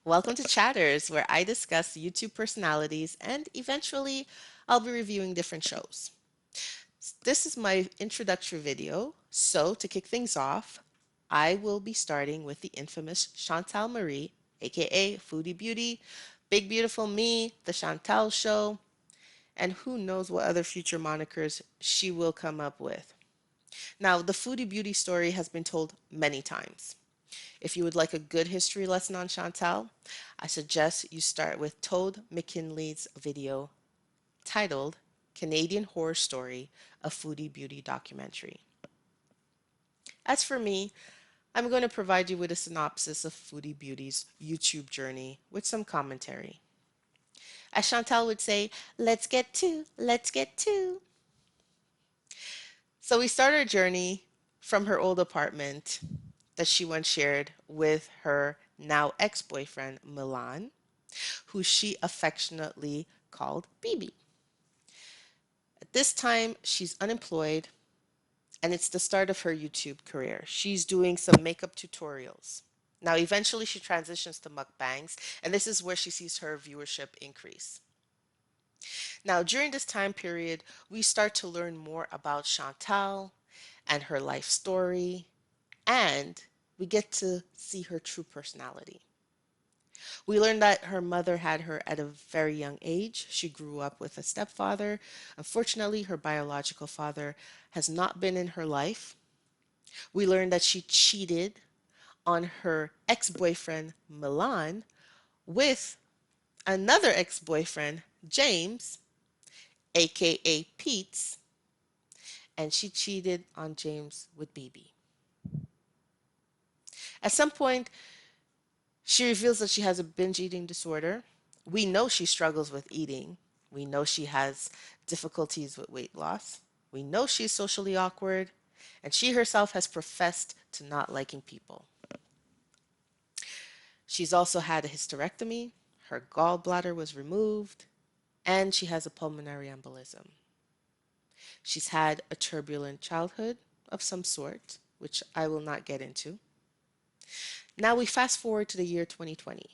Welcome to Chatters, where I discuss YouTube personalities and eventually I'll be reviewing different shows. This is my introductory video, so to kick things off, I will be starting with the infamous Chantal Marie, aka Foodie Beauty, Big Beautiful Me, The Chantal Show, and who knows what other future monikers she will come up with. Now, the Foodie Beauty story has been told many times. If you would like a good history lesson on Chantal, I suggest you start with Toad McKinley's video titled Canadian Horror Story, a Foodie Beauty Documentary. As for me, I'm going to provide you with a synopsis of Foodie Beauty's YouTube journey with some commentary. As Chantal would say, let's get to. So we start our journey from her old apartment that she once shared with her now ex-boyfriend Milan, who she affectionately called BB. At this time, she's unemployed and it's the start of her YouTube career. She's doing some makeup tutorials. Now, eventually, she transitions to mukbangs, and this is where she sees her viewership increase. Now, during this time period, we start to learn more about Chantal and her life story, and we get to see her true personality. We learned that her mother had her at a very young age. She grew up with a stepfather. Unfortunately, her biological father has not been in her life. We learned that she cheated on her ex boyfriend, Milan, with another ex boyfriend, James, aka Pete's, and she cheated on James with BB. At some point, she reveals that she has a binge eating disorder. We know she struggles with eating. We know she has difficulties with weight loss. We know she's socially awkward. And she herself has professed to not liking people. She's also had a hysterectomy. Her gallbladder was removed. And she has a pulmonary embolism. She's had a turbulent childhood of some sort, which I will not get into. Now we fast forward to the year 2020.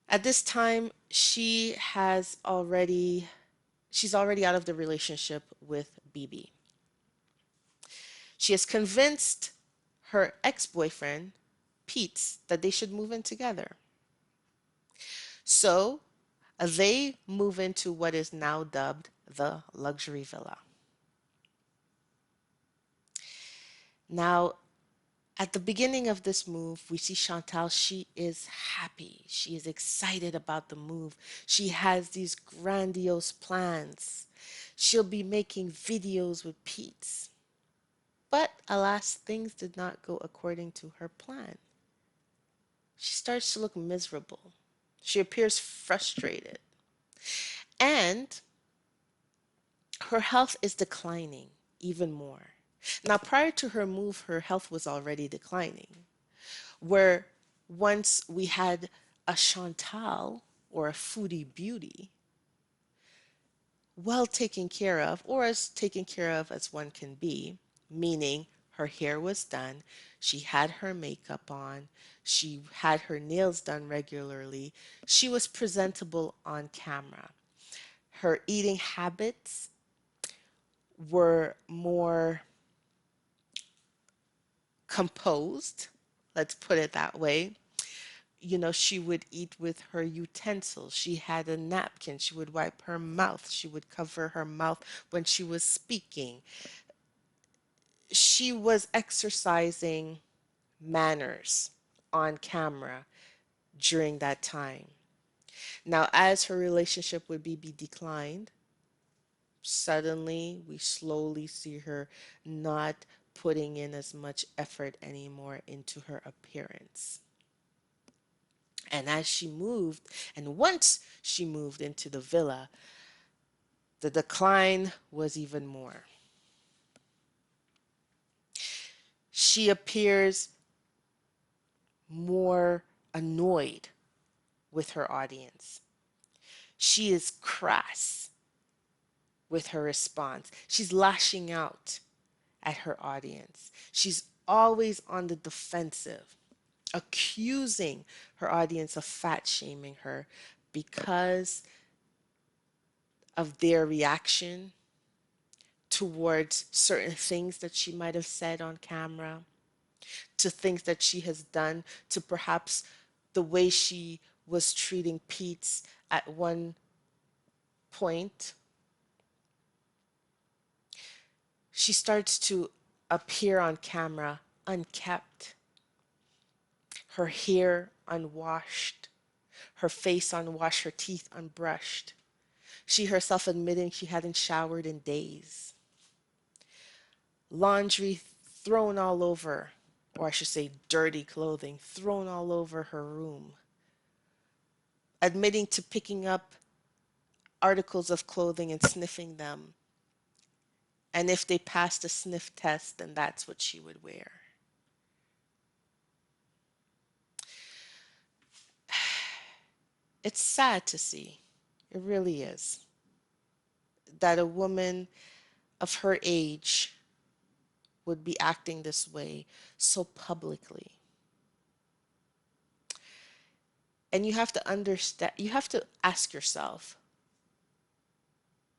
At this time, she's already out of the relationship with BB. She has convinced her ex-boyfriend, Pete, that they should move in together. So they move into what is now dubbed the luxury villa. Now, at the beginning of this move, we see Chantal. She is happy. She is excited about the move. She has these grandiose plans. She'll be making videos with Pete. But alas, things did not go according to her plan. She starts to look miserable. She appears frustrated. And her health is declining even more. Now, prior to her move, her health was already declining. Where once we had a Chantal or a Foodie Beauty well taken care of, or as taken care of as one can be, meaning her hair was done, she had her makeup on, she had her nails done regularly, she was presentable on camera. Her eating habits were more composed, let's put it that way. She would eat with her utensils. She had a napkin. She would wipe her mouth. She would cover her mouth when she was speaking. She was exercising manners on camera during that time. Now, as her relationship with BB declined, suddenly we slowly see her not putting in as much effort anymore into her appearance. And as she moved, and once she moved into the villa, the decline was even more. She appears more annoyed with her audience. She is crass with her response. She's lashing out at her audience. She's always on the defensive. accusing her audience of fat shaming her because of their reaction towards certain things that she might have said on camera, to things that she has done, to perhaps the way she was treating Pete's at one point. She starts to appear on camera unkept, her hair unwashed, her face unwashed, her teeth unbrushed. She herself admitting she hadn't showered in days. Laundry thrown all over, or I should say dirty clothing thrown all over her room. Admitting to picking up articles of clothing and sniffing them. And if they passed a sniff test, then that's what she would wear. It's sad to see. It really is. That a woman of her age would be acting this way so publicly. And you have to understand, you have to ask yourself,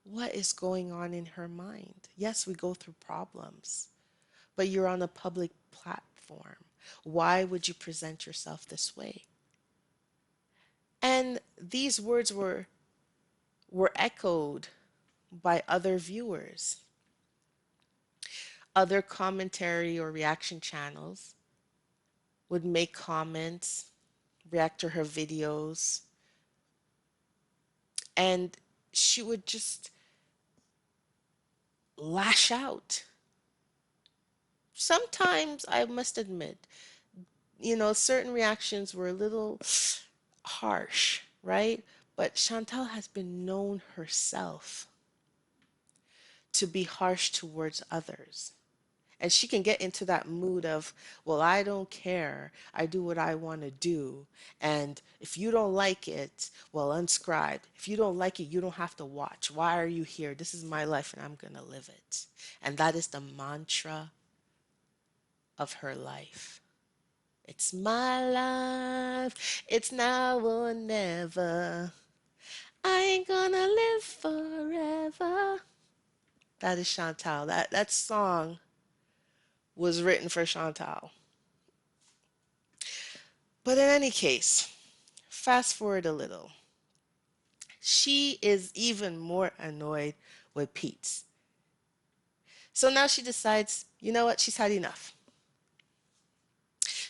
what is going on in her mind? Yes, we go through problems, but you're on a public platform. Why would you present yourself this way? And these words were echoed by other viewers, other commentary or reaction channels would make comments, react to her videos, and she would just lash out. Sometimes, I must admit, certain reactions were a little harsh, right? But Chantal has been known herself to be harsh towards others. And she can get into that mood of, well, I don't care. I do what I want to do. And if you don't like it, well, unscribe. If you don't like it, you don't have to watch. Why are you here? This is my life and I'm going to live it. And that is the mantra of her life. It's my life. It's now or never. I ain't gonna live forever. That is Chantal. That song was written for Chantal. But in any case, fast forward a little. She is even more annoyed with Pete. So now she decides, you know what? She's had enough.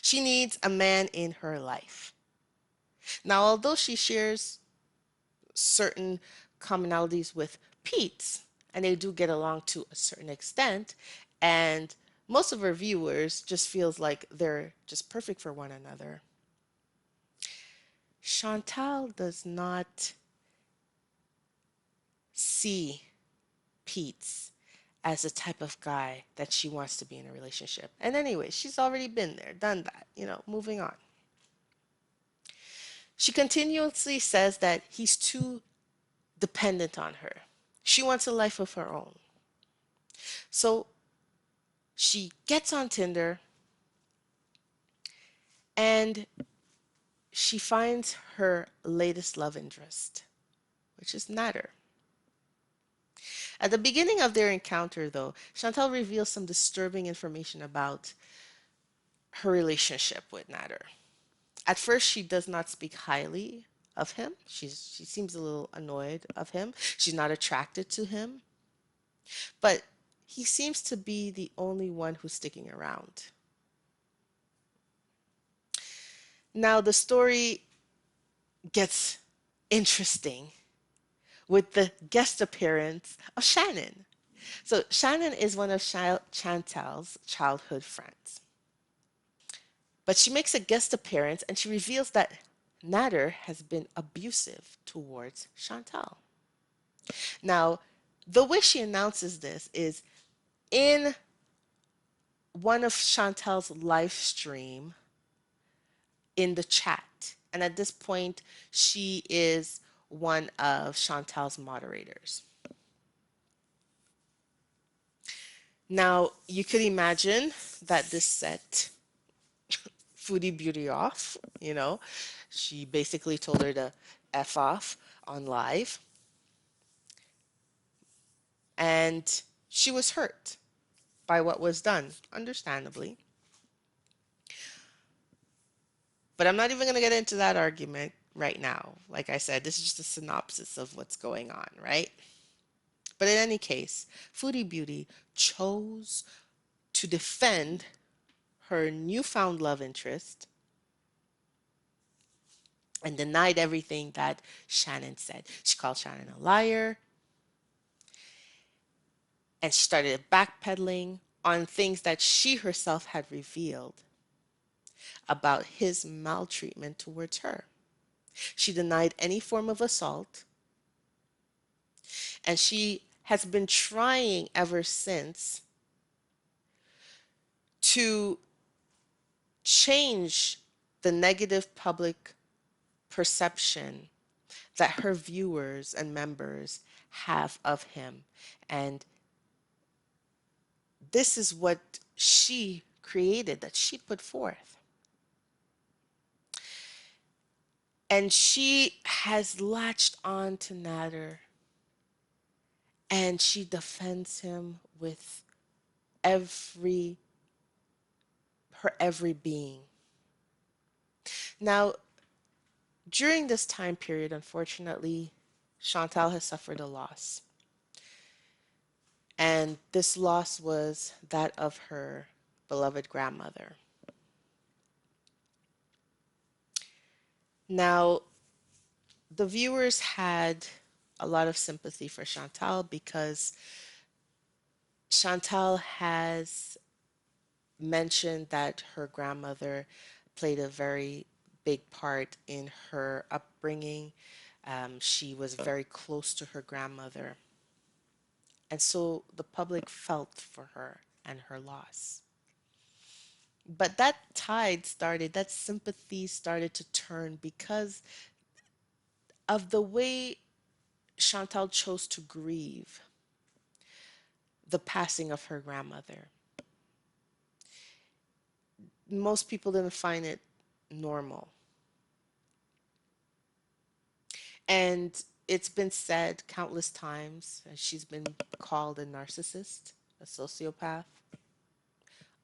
She needs a man in her life. Now, although she shares certain commonalities with Pete, and they do get along to a certain extent, and most of her viewers just feels like they're just perfect for one another. Chantal does not see Pete as the type of guy that she wants to be in a relationship. And anyway, she's already been there, done that, moving on. She continuously says that he's too dependent on her. She wants a life of her own. So she gets on Tinder and she finds her latest love interest, which is Nader. At the beginning of their encounter, though, Chantal reveals some disturbing information about her relationship with Nader. At first, she does not speak highly of him. She seems a little annoyed of him. She's not attracted to him. But he seems to be the only one who's sticking around. Now, the story gets interesting with the guest appearance of Shannon. So, Shannon is one of Chantal's childhood friends. But she makes a guest appearance and she reveals that Nader has been abusive towards Chantal. Now, the way she announces this is in one of Chantal's live stream in the chat. And at this point, she is one of Chantal's moderators. Now, you could imagine that this set Foodie Beauty off, you know. She basically told her to F off on live, and she was hurt by what was done, understandably. But I'm not even going to get into that argument right now. Like I said, this is just a synopsis of what's going on, right? But in any case, Foodie Beauty chose to defend her newfound love interest and denied everything that Shannon said. She called Shannon a liar and she started backpedaling on things that she herself had revealed about his maltreatment towards her. She denied any form of assault, and she has been trying ever since to change the negative public perception that her viewers and members have of him. And this is what she created, that she put forth. And she has latched on to Nader and she defends him with every her every being. Now, during this time period, unfortunately, Chantal has suffered a loss. And this loss was that of her beloved grandmother. Now, the viewers had a lot of sympathy for Chantal because Chantal has mentioned that her grandmother played a very big part in her upbringing. She was very close to her grandmother. And so the public felt for her and her loss. But that tide started, that sympathy started to turn because of the way Chantal chose to grieve the passing of her grandmother. Most people didn't find it normal. And it's been said countless times, she's been called a narcissist, a sociopath.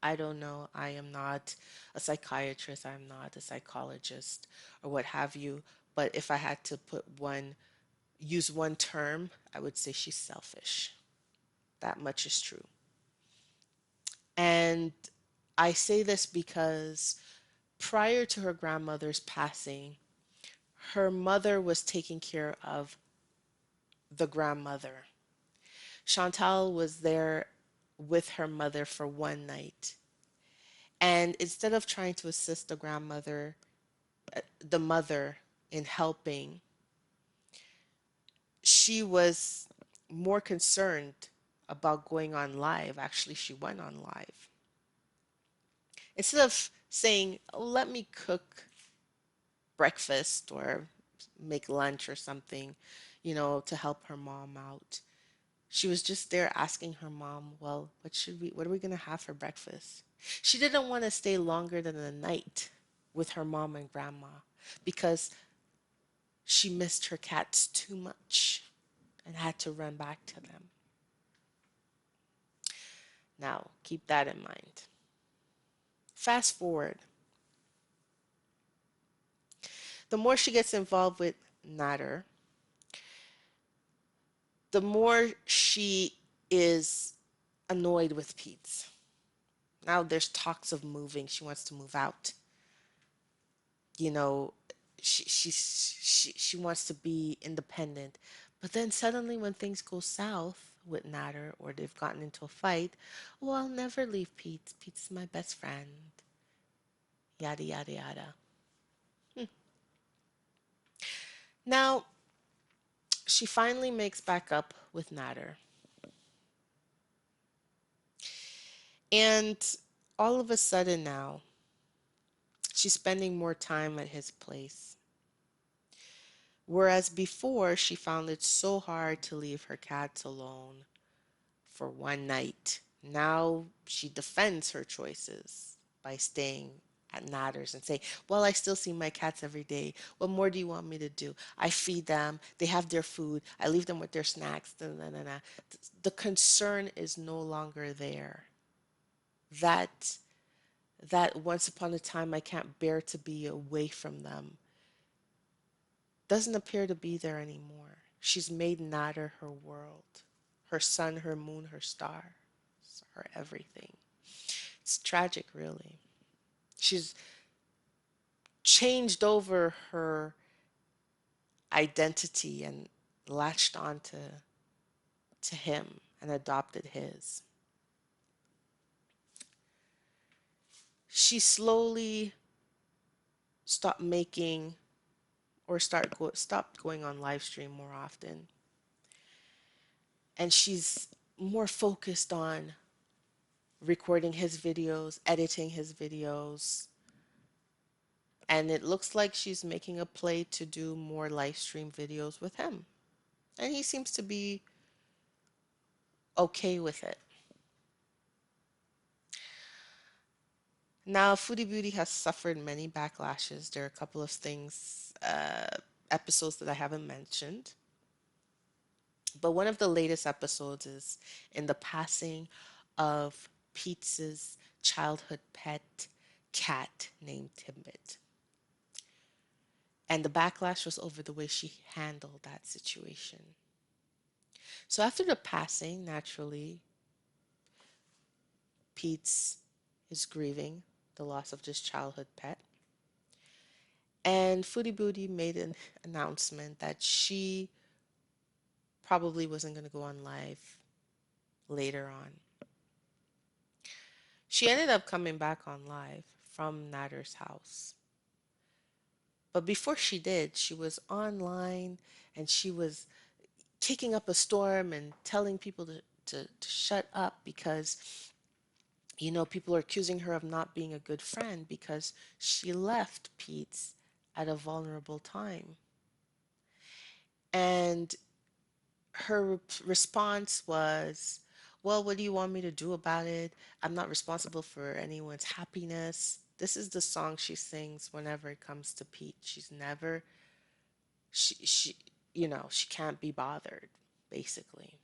I don't know. I am not a psychiatrist. I'm not a psychologist or what have you. But if I had to use one term, I would say she's selfish. That much is true. And I say this because prior to her grandmother's passing, her mother was taking care of the grandmother. Chantal was there with her mother for one night. And instead of trying to assist the mother in helping, she was more concerned about going on live. Actually, she went on live. Instead of saying, oh, let me cook breakfast or make lunch or something, to help her mom out. She was just there asking her mom, well, what are we going to have for breakfast? She didn't want to stay longer than a night with her mom and grandma because she missed her cats too much and had to run back to them. Now, keep that in mind. Fast forward. The more she gets involved with Nader, the more she is annoyed with Pete. Now there's talks of moving. She wants to move out. You know, she wants to be independent. But then suddenly when things go south with Nader or they've gotten into a fight, well, I'll never leave Pete. Pete's my best friend. Yada yada yada. Hmm. Now she finally makes back up with Nader. And all of a sudden now, she's spending more time at his place. Whereas before, she found it so hard to leave her cats alone for one night. Now she defends her choices by staying Natters and say, well, I still see my cats every day. What more do you want me to do? I feed them. They have their food. I leave them with their snacks. Da, da, da, da. The concern is no longer there. That that once upon a time I can't bear to be away from them doesn't appear to be there anymore. She's made Natter her world, her sun, her moon, her star, her everything. It's tragic, really. She's changed over her identity and latched on to him and adopted his. She slowly stopped making or stopped going on live stream more often. And she's more focused on recording his videos, editing his videos. And it looks like she's making a play to do more live stream videos with him. And he seems to be okay with it. Now, Foodie Beauty has suffered many backlashes. There are a couple of things, episodes that I haven't mentioned. But one of the latest episodes is in the passing of Pete's childhood pet cat named Timbit. And the backlash was over the way she handled that situation. So after the passing, naturally, Pete's is grieving the loss of this childhood pet. And Foodie Booty made an announcement that she probably wasn't going to go on live later on. She ended up coming back on live from Natter's house. But before she did, she was online and she was kicking up a storm and telling people to shut up because, people are accusing her of not being a good friend because she left Pete's at a vulnerable time. And her response was, well, what do you want me to do about it? I'm not responsible for anyone's happiness. This is the song she sings whenever it comes to Pete. She's never, she, she can't be bothered, basically.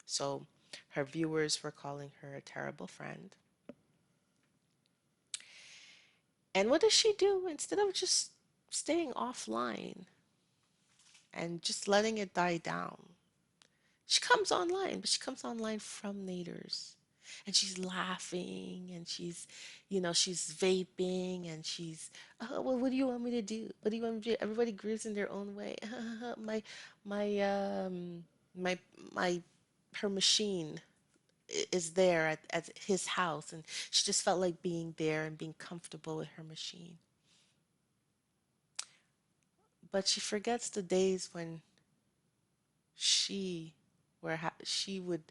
So her viewers were calling her a terrible friend. And what does she do? Instead of just staying offline and just letting it die down, she comes online, but she comes online from Naders. And she's laughing and she's vaping and she's, well, what do you want me to do? What do you want me to do? Everybody grieves in their own way. my, my, my, my, her machine is there at his house. And she just felt like being there and being comfortable with her machine. But she forgets the days when she, she would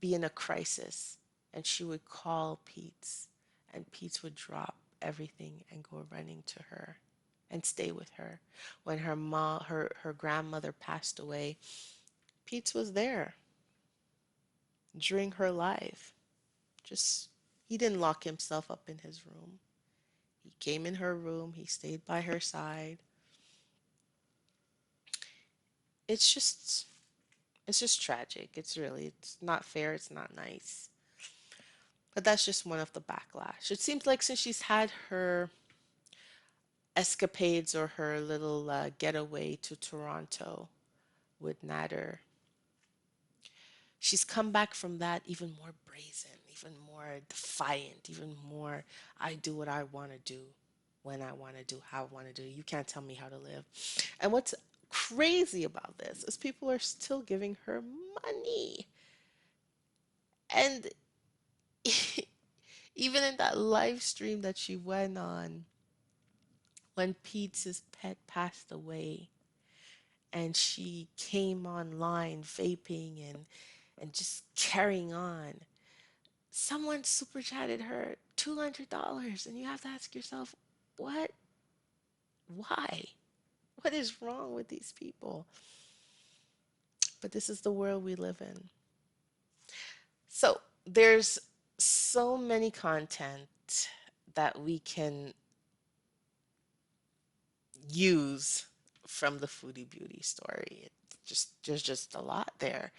be in a crisis and she would call Pete's and Pete's would drop everything and go running to her and stay with her. When her mom her grandmother passed away, Pete's was there during her life. Just he didn't lock himself up in his room. He came in her room, he stayed by her side. It's just it's just tragic. It's not fair, it's not nice. But that's just one of the backlash. It seems like since she's had her escapades or her little getaway to Toronto with Nader, she's come back from that even more brazen, even more defiant, even more, I do what I want to do, when I want to do, how I want to do. You can't tell me how to live. And what's crazy about this is people are still giving her money. And even in that live stream that she went on when Pete's pet passed away, and she came online vaping and just carrying on. Someone super chatted her $200, and you have to ask yourself, what? Why? What is wrong with these people? But this is the world we live in. So there's so many content that we can use from the Foodie Beauty story. There's just a lot there.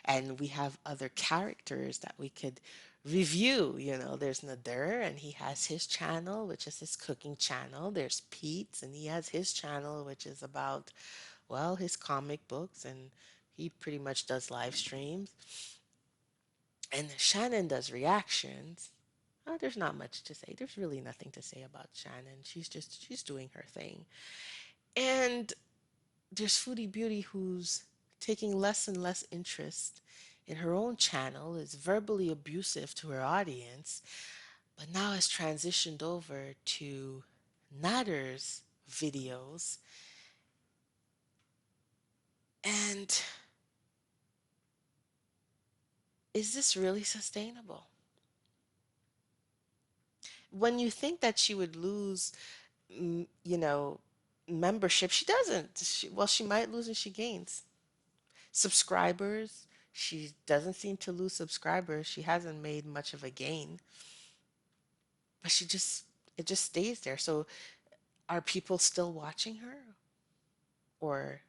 And we have other characters that we could review. There's Nader, and he has his channel, which is his cooking channel. There's Pete, and he has his channel, which is about, well, his comic books, and he pretty much does live streams. And Shannon does reactions. There's not much to say. There's really nothing to say about Shannon. She's doing her thing. And there's Foodie Beauty, who's taking less and less interest in her own channel, is verbally abusive to her audience, but now has transitioned over to Natter's videos. And is this really sustainable? When you think that she would lose, mm, you know, membership, she doesn't. Well, she might lose and she gains. Subscribers, she doesn't seem to lose subscribers. She hasn't made much of a gain, but it just stays there. So are people still watching her? Or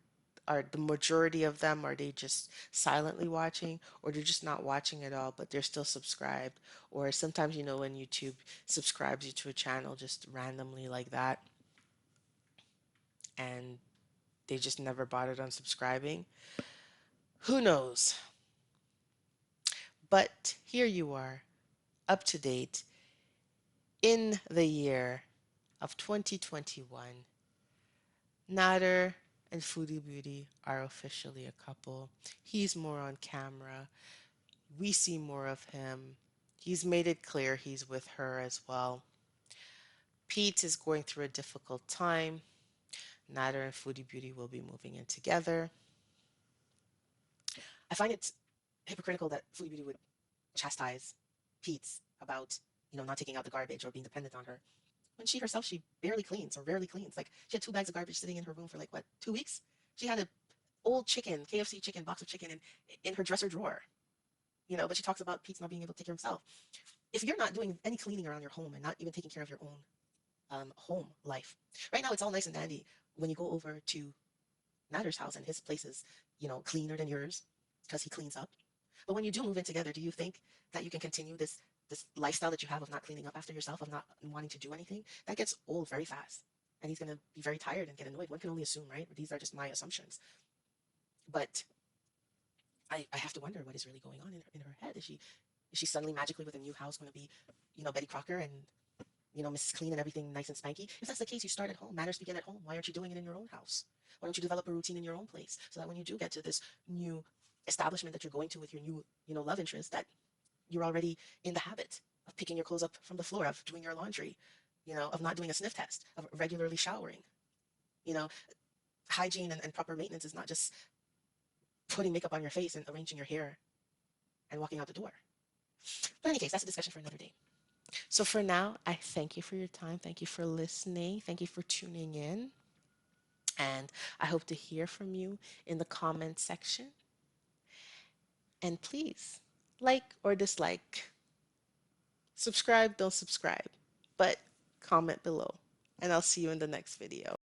are the majority of them, are they just silently watching, or they're just not watching at all, but they're still subscribed? Or sometimes, when YouTube subscribes you to a channel just randomly like that, and they just never bothered unsubscribing. Who knows? But here you are, up to date in the year of 2021. Nader and Foodie Beauty are officially a couple. He's more on camera. We see more of him. He's made it clear he's with her as well. Pete is going through a difficult time. Nader and Foodie Beauty will be moving in together. I find it hypocritical that Foodie Beauty would chastise Pete about, not taking out the garbage or being dependent on her, when she herself, she barely cleans or rarely cleans. Like, she had 2 bags of garbage sitting in her room for like, what, 2 weeks? She had a old chicken, KFC chicken, box of chicken in her dresser drawer, but she talks about Pete's not being able to take care of himself. If you're not doing any cleaning around your home and not even taking care of your own home life, right now it's all nice and dandy when you go over to Natter's house and his place is, cleaner than yours because he cleans up. But when you do move in together, do you think that you can continue this lifestyle that you have of not cleaning up after yourself, of not wanting to do anything? That gets old very fast. And he's gonna be very tired and get annoyed. One can only assume, right? These are just my assumptions. But I have to wonder what is really going on in her head. Is she suddenly magically with a new house going to be, Betty Crocker and Mrs. Clean and everything nice and spanky? If that's the case, you start at home. Manners begin at home. Why aren't you doing it in your own house? Why don't you develop a routine in your own place so that when you do get to this new establishment that you're going to with your new, love interest, that you're already in the habit of picking your clothes up from the floor, of doing your laundry, of not doing a sniff test, of regularly showering. You know, Hygiene and proper maintenance is not just putting makeup on your face and arranging your hair and walking out the door. But in any case, that's a discussion for another day. So for now, I thank you for your time. Thank you for listening. Thank you for tuning in. And I hope to hear from you in the comment section. And please like or dislike. Subscribe, don't subscribe, but comment below. And I'll see you in the next video.